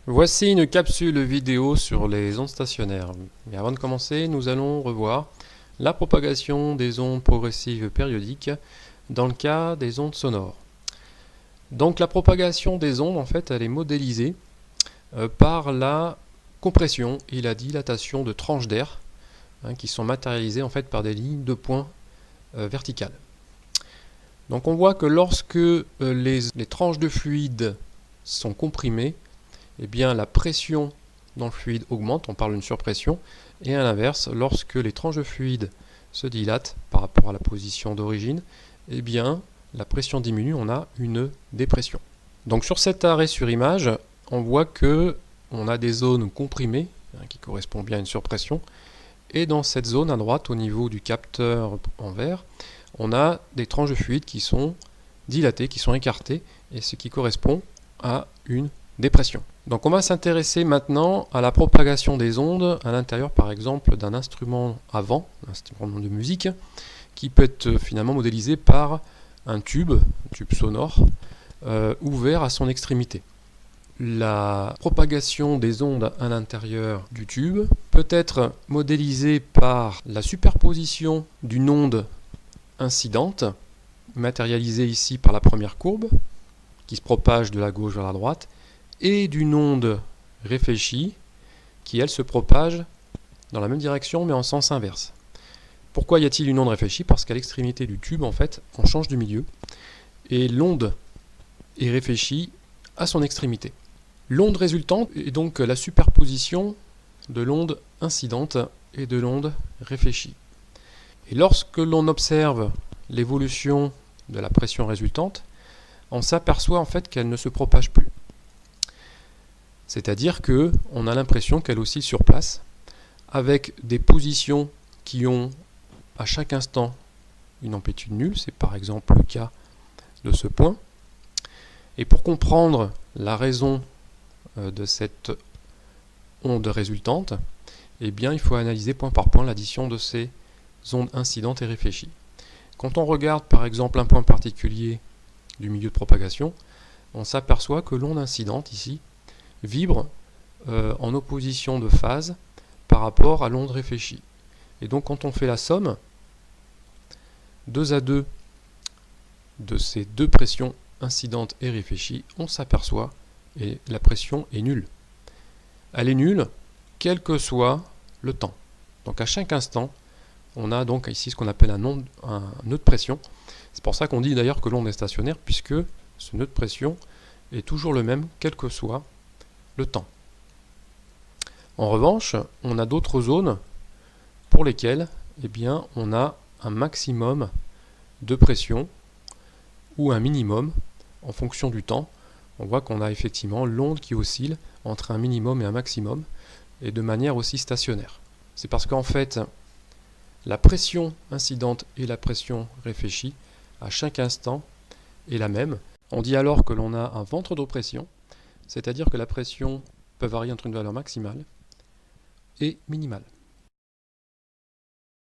Voici une capsule vidéo sur les ondes stationnaires. Mais avant de commencer, nous allons revoir la propagation des ondes progressives périodiques dans le cas des ondes sonores. Donc la propagation des ondes, en fait, elle est modélisée par la compression et la dilatation de tranches d'air qui sont matérialisées en fait par des lignes de points verticales. Donc on voit que lorsque les tranches de fluide sont comprimées, eh bien, la pression dans le fluide augmente, on parle d'une surpression, et à l'inverse, lorsque les tranches de fluide se dilatent par rapport à la position d'origine, eh bien, la pression diminue, on a une dépression. Donc sur cet arrêt sur image, on voit que on a des zones comprimées, qui correspondent bien à une surpression, et dans cette zone à droite, au niveau du capteur en vert, on a des tranches de fluide qui sont dilatées, qui sont écartées, et ce qui correspond à une dépression. Donc on va s'intéresser maintenant à la propagation des ondes à l'intérieur par exemple d'un instrument à vent, un instrument de musique, qui peut être finalement modélisé par un tube sonore, ouvert à son extrémité. La propagation des ondes à l'intérieur du tube peut être modélisée par la superposition d'une onde incidente, matérialisée ici par la première courbe, qui se propage de la gauche vers la droite, et d'une onde réfléchie qui, elle, se propage dans la même direction mais en sens inverse. Pourquoi y a-t-il une onde réfléchie? Parce qu'à l'extrémité du tube, en fait, on change de milieu et l'onde est réfléchie à son extrémité. L'onde résultante est donc la superposition de l'onde incidente et de l'onde réfléchie. Et lorsque l'on observe l'évolution de la pression résultante, on s'aperçoit en fait qu'elle ne se propage plus. C'est-à-dire qu'on a l'impression qu'elle oscille sur place, avec des positions qui ont à chaque instant une amplitude nulle, c'est par exemple le cas de ce point. Et pour comprendre la raison de cette onde résultante, eh bien, il faut analyser point par point l'addition de ces ondes incidentes et réfléchies. Quand on regarde par exemple un point particulier du milieu de propagation, on s'aperçoit que l'onde incidente ici vibre en opposition de phase par rapport à l'onde réfléchie. Et donc quand on fait la somme 2 à 2 de ces deux pressions incidentes et réfléchies, on s'aperçoit et la pression est nulle. Elle est nulle quel que soit le temps. Donc à chaque instant, on a donc ici ce qu'on appelle un nœud de pression. C'est pour ça qu'on dit d'ailleurs que l'onde est stationnaire, puisque ce nœud de pression est toujours le même quel que soit le temps. En revanche, on a d'autres zones pour lesquelles eh bien, on a un maximum de pression ou un minimum en fonction du temps. On voit qu'on a effectivement l'onde qui oscille entre un minimum et un maximum et de manière aussi stationnaire. C'est parce qu'en fait, la pression incidente et la pression réfléchie à chaque instant est la même. On dit alors que l'on a un ventre d'oppression, c'est-à-dire que la pression peut varier entre une valeur maximale et minimale.